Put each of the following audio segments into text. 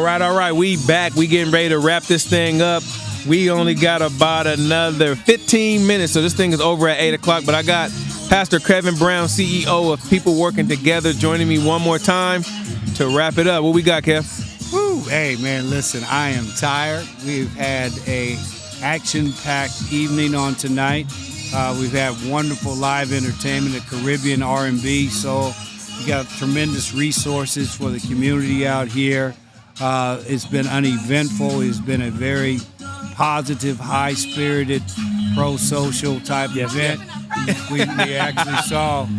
All right. We back. We getting ready to wrap this thing up. We only got about another 15 minutes, so this thing is over at 8 o'clock. But I got Pastor Kevin Brown, CEO of People Working Together, joining me one more time to wrap it up. What we got, Kev? Woo. Hey, man, listen, I am tired. We've had a action-packed evening on tonight. We've had wonderful live entertainment, the Caribbean R&B, so we got tremendous resources for the community out here. It's been uneventful. It's been a very positive, high-spirited, pro-social type event. We actually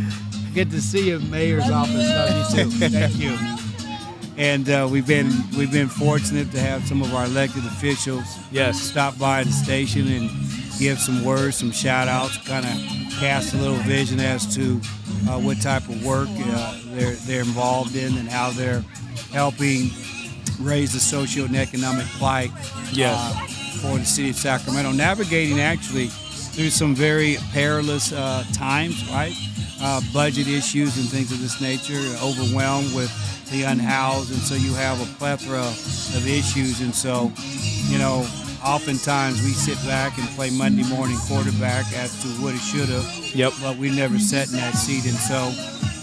get to see you, Mayor's office. Love you too. Thank you. And we've been fortunate to have some of our elected officials stop by the station and give some words, some shout-outs, kind of cast a little vision as to what type of work they're involved in and how they're helping raise the socio and economic plight for the city of Sacramento, navigating actually through some very perilous times, right? Budget issues and things of this nature, overwhelmed with the unhoused, and so you have a plethora of issues. And so, oftentimes we sit back and play Monday morning quarterback as to woulda, shoulda, but we never sat in that seat. And so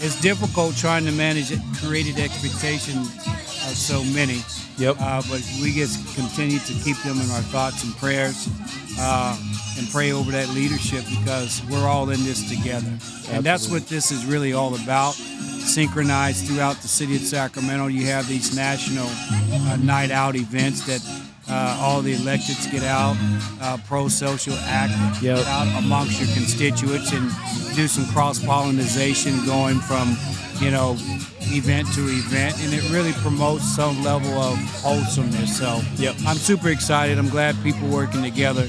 it's difficult trying to manage created expectations of so many. But we just continue to keep them in our thoughts and prayers and pray over that leadership, because we're all in this together. Absolutely. And that's what this is really all about. Synchronized throughout the city of Sacramento, you have these national night out events that all the electeds get out, pro-social act out amongst your constituents and do some cross-pollination going from, event to event, and it really promotes some level of wholesomeness. So I'm super excited. I'm glad People Working Together,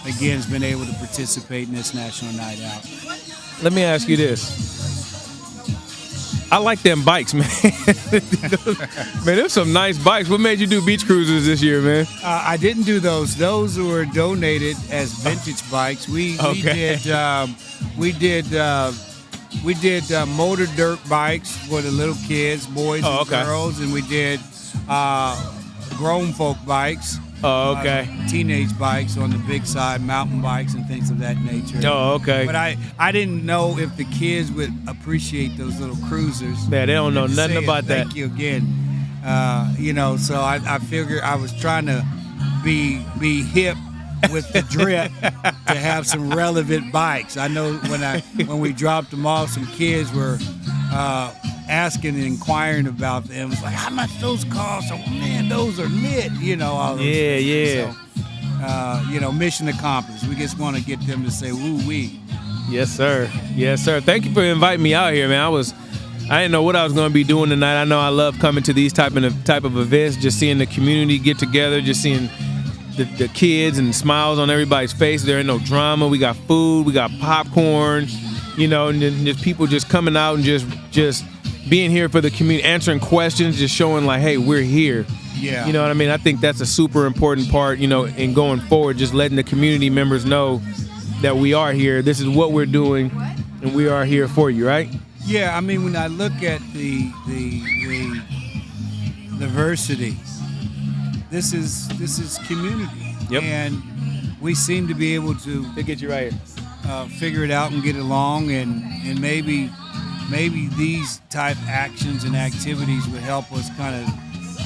again, has been able to participate in this National Night Out. Let me ask you this. I like them bikes, man. Man, there's some nice bikes. What made you do beach cruisers this year, man? I didn't do those. Those were donated as vintage bikes. We did motor dirt bikes for the little kids, boys and girls, and we did grown folk bikes. Teenage bikes on the big side, mountain bikes and things of that nature. But I didn't know if the kids would appreciate those little cruisers. Yeah, they don't know nothing about that. Thank you again. So I figured I was trying to be hip with the drip to have some relevant bikes. I know when we dropped them off, some kids were asking and inquiring about them. It's like, how much those cost? Oh, man, those are lit. All those So, mission accomplished. We just want to get them to say woo-wee. Yes, sir. Thank you for inviting me out here, man. I didn't know what I was going to be doing tonight. I know I love coming to these type of events, just seeing the community get together, just seeing the kids and smiles on everybody's face. There ain't no drama. We got food. We got popcorn. And then just people just coming out and just being here for the community, answering questions, just showing like, hey, we're here. Yeah. You know what I mean? I think that's a super important part, in going forward, just letting the community members know that we are here. This is what we're doing, and we are here for you, right? Yeah, I mean, when I look at the diversity, this is community. And we seem to be able to get you right here. Figure it out and get along, and maybe these type actions and activities would help us kind of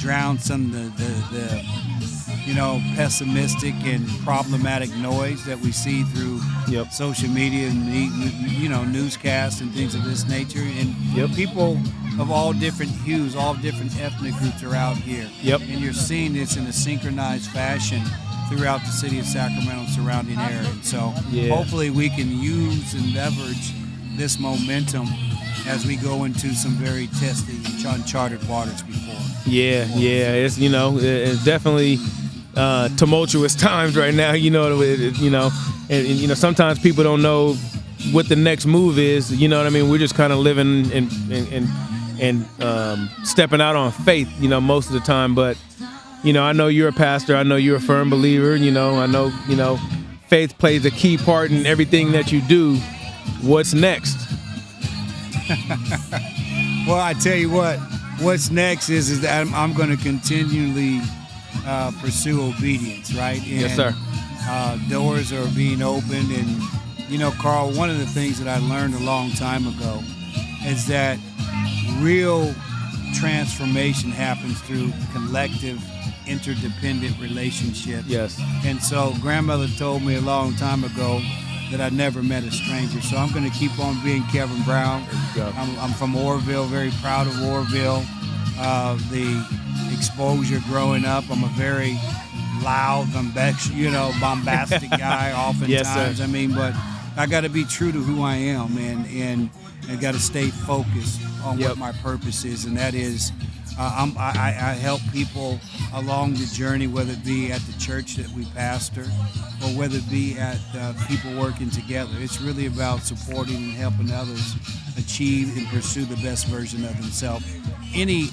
drown some of the pessimistic and problematic noise that we see through social media and newscasts and things of this nature. And people of all different hues, all different ethnic groups are out here. And you're seeing this in a synchronized fashion throughout the city of Sacramento and surrounding area. And so hopefully we can use and leverage this momentum as we go into some very tested and uncharted waters before. It's it's definitely tumultuous times right now. And sometimes people don't know what the next move is. You know what I mean? We're just kind of living and stepping out on faith. Most of the time, but. I know you're a pastor. I know you're a firm believer. I know, faith plays a key part in everything that you do. What's next? Well, I tell you what, what's next is that I'm going to continually pursue obedience, right? And, Yes, sir. Doors are being opened, and Carl, one of the things that I learned a long time ago is that real transformation happens through collective, interdependent relationships. Yes. And so grandmother told me a long time ago that I never met a stranger. So I'm going to keep on being Kevin Brown. There you go. I'm from Orville, very proud of Orville. The exposure growing up, I'm a very loud, bombastic guy oftentimes. Yes, sir. I mean, but I got to be true to who I am, and I got to stay focused on Yep. what my purpose is, and that is I help people along the journey, whether it be at the church that we pastor or whether it be at people working together. It's really about supporting and helping others achieve and pursue the best version of themselves. Any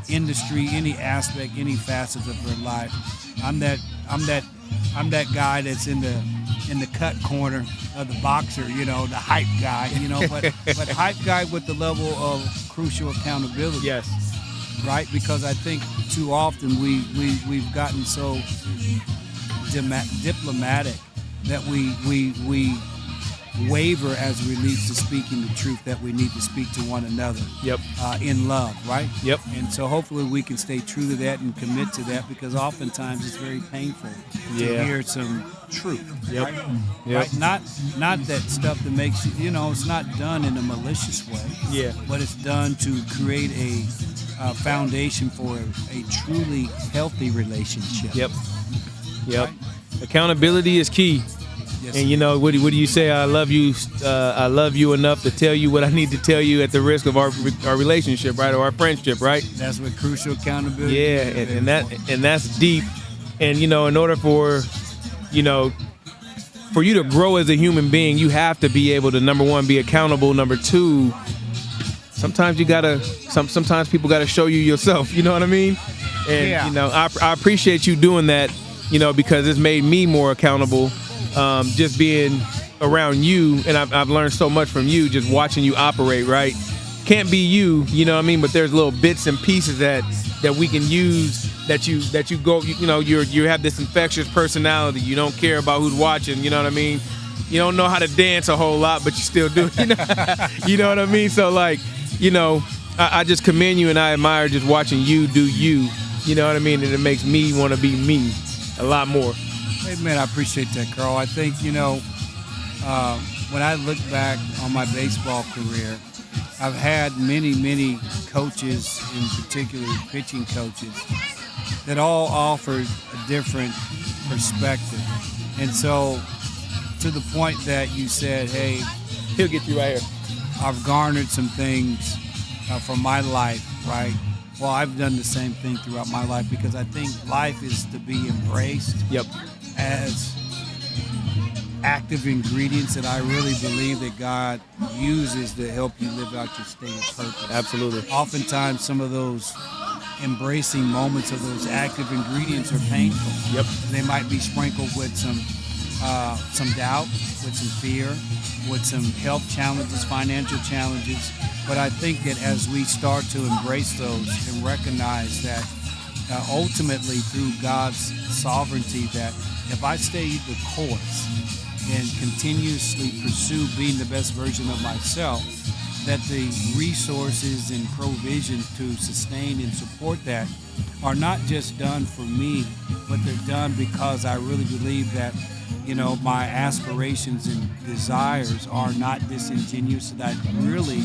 industry, any aspect, any facet of their life. I'm that guy that's in the cut corner of the boxer, the hype guy, but hype guy with the level of crucial accountability. Yes. Right? Because I think too often we've gotten so diplomatic that we waver as it relates to speaking the truth that we need to speak to one another. Yep. In love, right? Yep. And so hopefully we can stay true to that and commit to that, because oftentimes it's very painful to hear some truth. Yep. Right? Yep. Right? Not that stuff that makes it's not done in a malicious way. Yeah. But it's done to create a foundation for a truly healthy relationship. Yep. Yep. Right? Accountability is key. Yes. And what do you say? I love you enough to tell you what I need to tell you at the risk of our relationship, right, or our friendship, right? That's what crucial accountability Yeah, is. and that's deep. And in order for for you to grow as a human being, you have to be able to, number one, be accountable. Number two, sometimes sometimes people gotta show you yourself. You know what I mean? And Yeah. I appreciate you doing that. Because it's made me more accountable. Just being around you, and I've learned so much from you, just watching you operate, right? Can't be you know what I mean? But there's little bits and pieces that we can use that you go, you have this infectious personality. You don't care about who's watching, you know what I mean? You don't know how to dance a whole lot, but you still do, you know what I mean? So I just commend you, and I admire just watching you do you know what I mean? And it makes me want to be me a lot more. Hey, man, I appreciate that, Carl. I think, when I look back on my baseball career, I've had many coaches, in particular pitching coaches, that all offered a different perspective. And so, to the point that you said, hey, He'll get you right here. I've garnered some things from my life, right? Well, I've done the same thing throughout my life, because I think life is to be embraced Yep. as active ingredients that I really believe that God uses to help you live out your state of purpose. Absolutely. Oftentimes, some of those embracing moments of those active ingredients are painful. Yep. They might be sprinkled with some doubt, with some fear, with some health challenges, financial challenges. But I think that as we start to embrace those and recognize that ultimately through God's sovereignty, that if I stay the course and continuously pursue being the best version of myself, that the resources and provision to sustain and support that are not just done for me, but they're done because I really believe that my aspirations and desires are not disingenuous, that I really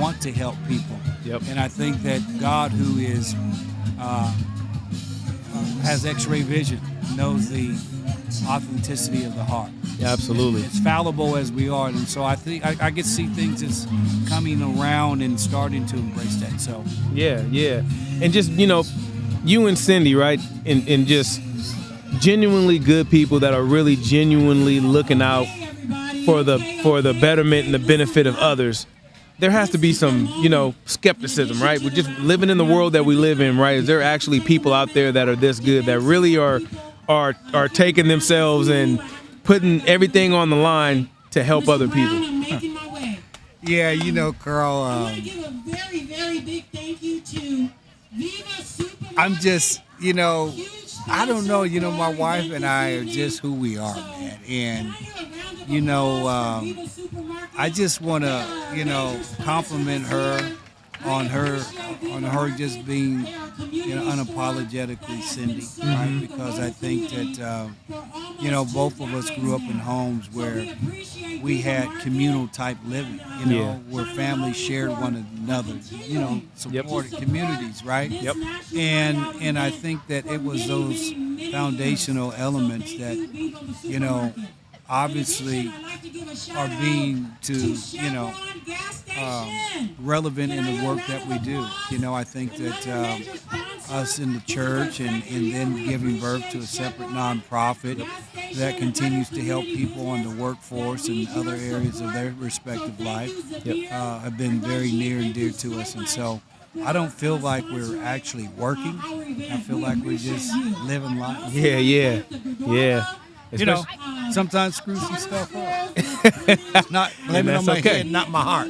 want to help people. Yep. And I think that God, who is has X-ray vision, knows the authenticity of the heart. Yeah, absolutely. As fallible as we are, and so I think I get to see things as coming around and starting to embrace that. So Yeah, and just you and Cindy, right, and just genuinely good people that are really genuinely looking out for the betterment and the benefit of others. There has to be some, skepticism, right? We're just living in the world that we live in, right? Is there actually people out there that are this good, that really are taking themselves and putting everything on the line to help other people? Yeah, you know, Carl. I want to give a very, very big thank you to Viva Supermarket. I'm just, you know, Huge I don't know. You know, my thanks wife for and I are everything just who we are, So, man. can And I hear a round of you know, applause for Viva Supermarket? I just want They to, are a you know, major sponsor compliment this her year. on We her appreciate Viva on her Market. just being, They are a you know, community store unapologetically that has Cindy, been right? serving the Because I local think community that for almost you know, 2 both of us decades grew up in now. homes So where we appreciate we Viva had Market communal type living, you and, know, Yeah. where trying to families help you shared for one another, you know, Yep. supported support communities, right? this Yep. national And night out and I event think that for it was many, those many, many foundational years. So elements thank that, you, Viva you know, Supermarket. In obviously addition, I'd like to give a shout are out being to you know, Chevron Gas Station. relevant Can in I the hear a work round that of we do. applause? You know, I think that Another major sponsor us in the for the church and second year, then we giving birth to a appreciate separate Chevron nonprofit Gas Station that and continues other to help community people on the business workforce that and need other your areas of support. their So respective thank life you, Zabir have been and very Rashid. near and Thank you dear to so us. And much so for I don't feel like we're sponsoring actually working. our event. I feel We like we're appreciate just you. living And life. also Yeah, wanna yeah, thank the Gregora, yeah. You know, Especially, sometimes screw some charter stuff up. schools that come Not in. blame it on that's my okay. head, not my heart.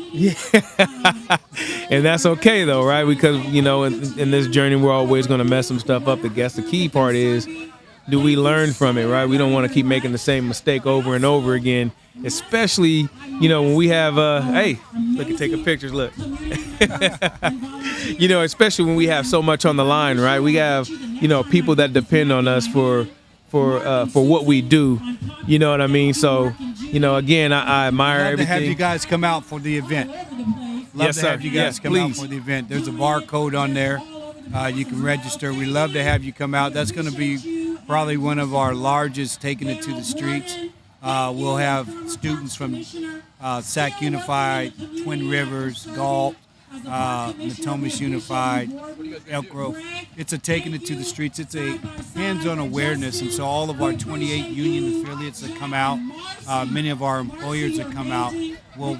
and that's okay though, right? Because you know, in this journey, we're always going to mess some stuff up. I guess the key part is, do we learn from it, right? We don't want to keep making the same mistake over and over again, especially, you know, when we have, hey, look at taking pictures, look. You know, especially when we have so much on the line, right? We have, you know, people that depend on us for what we do. You know what I mean? So, you know, again, I admire Love to everything. have you guys come out for the event. Love Yes, to sir. have you guys Yes, come out please. for the event. There's a barcode on there. You can register. We love to have you come out. That's going to be probably one of our largest, taking it to the streets. We'll have students from Sac Unified, Twin Rivers, Galt, Natomas Unified, Elk Grove. It's a taking it to the streets. It's a hands-on awareness, and so all of our 28 union affiliates that come out, many of our employers that come out, will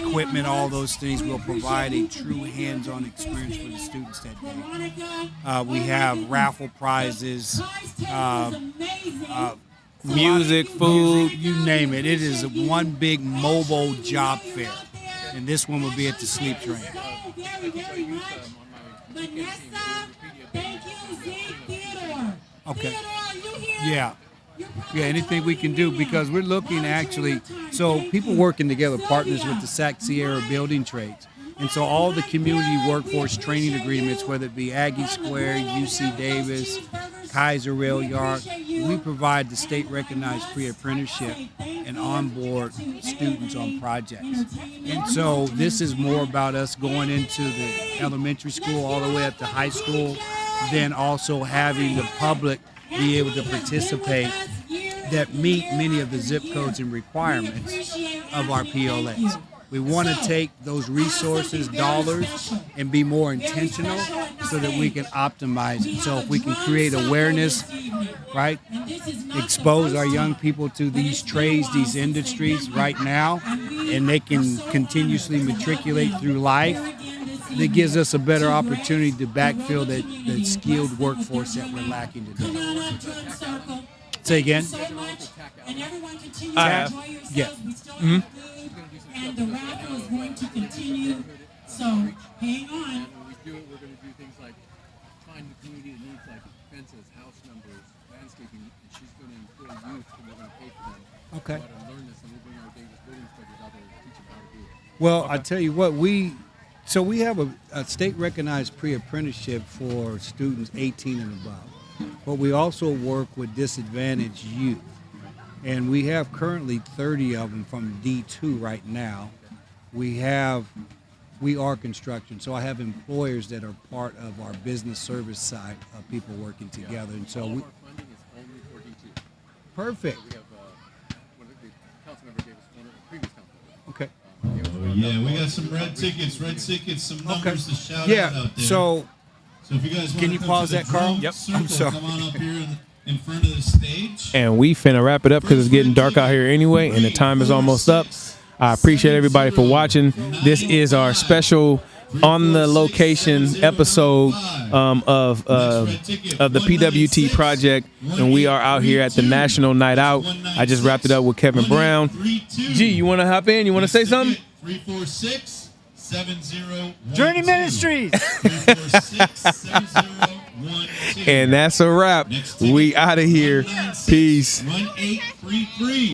equipment, all those things, will provide a true hands-on experience for the students that day. We have raffle prizes, Music, food. you name it. It is one big mobile job fair, and this one will be at the Sleep Train. Very, very much. Vanessa, thank you, Zeke Theodore. Okay. Theodore, are you here? Yeah. You're part Yeah, of anything the we can do, program. because we're looking actually, so people working together, partners with the Sac Sierra Building Trades. And so all the community workforce training agreements, whether it be Aggie Square, UC Davis, Kaiser Rail Yard, we provide the state recognized pre-apprenticeship and onboard students on projects. And so this is more about us going into the elementary school all the way up to high school, then also having the public be able to participate that meet many of the zip codes and requirements of our PLAs. We want to take those resources, dollars, and be more intentional so that we can optimize it. So if we can create awareness, right, expose our young people to these trades, these industries right now, and they can continuously matriculate through life, that gives us a better opportunity to backfill that skilled workforce that we're lacking today. Say again? And everyone continue I to have. enjoy yourselves. Yeah. We still have food, and the raffle is going to continue. So hang on. When we do it, we're going to do things like find the community that needs like fences, house numbers, landscaping, and she's going to employ youth and we're going to pay for them. Okay. Go out and learn this, and we'll bring our Davis building inspectors out there to teach them how to do it. Well, I tell you what, we have a state recognized pre-apprenticeship for students 18 and above, but we also work with disadvantaged youth, and we have currently 30 of them from D2 right now. We are construction, so I have employers that are part of our business service side of people working together, and so All we, of our funding is only for D2. perfect. We have one of the council member gave us one of the previous council members. Okay. Oh, yeah, we got some red tickets, some numbers to shout out Yeah. out there. So if you guys can wanna you come pause to the that, Carl? drum Yep. circle, I'm sorry. Come on up here in front of the stage. And we finna wrap it up because it's getting dark out here anyway, and the time is almost up. I appreciate everybody for watching. This is our special on the location episode of the PWT project, and we are out here at the National Night Out. I just wrapped it up with Kevin Brown. G, you want to hop in? You want to say something? 346-7012. Journey Ministries. 346-7012. And that's a wrap. We out of here. Peace. 1833.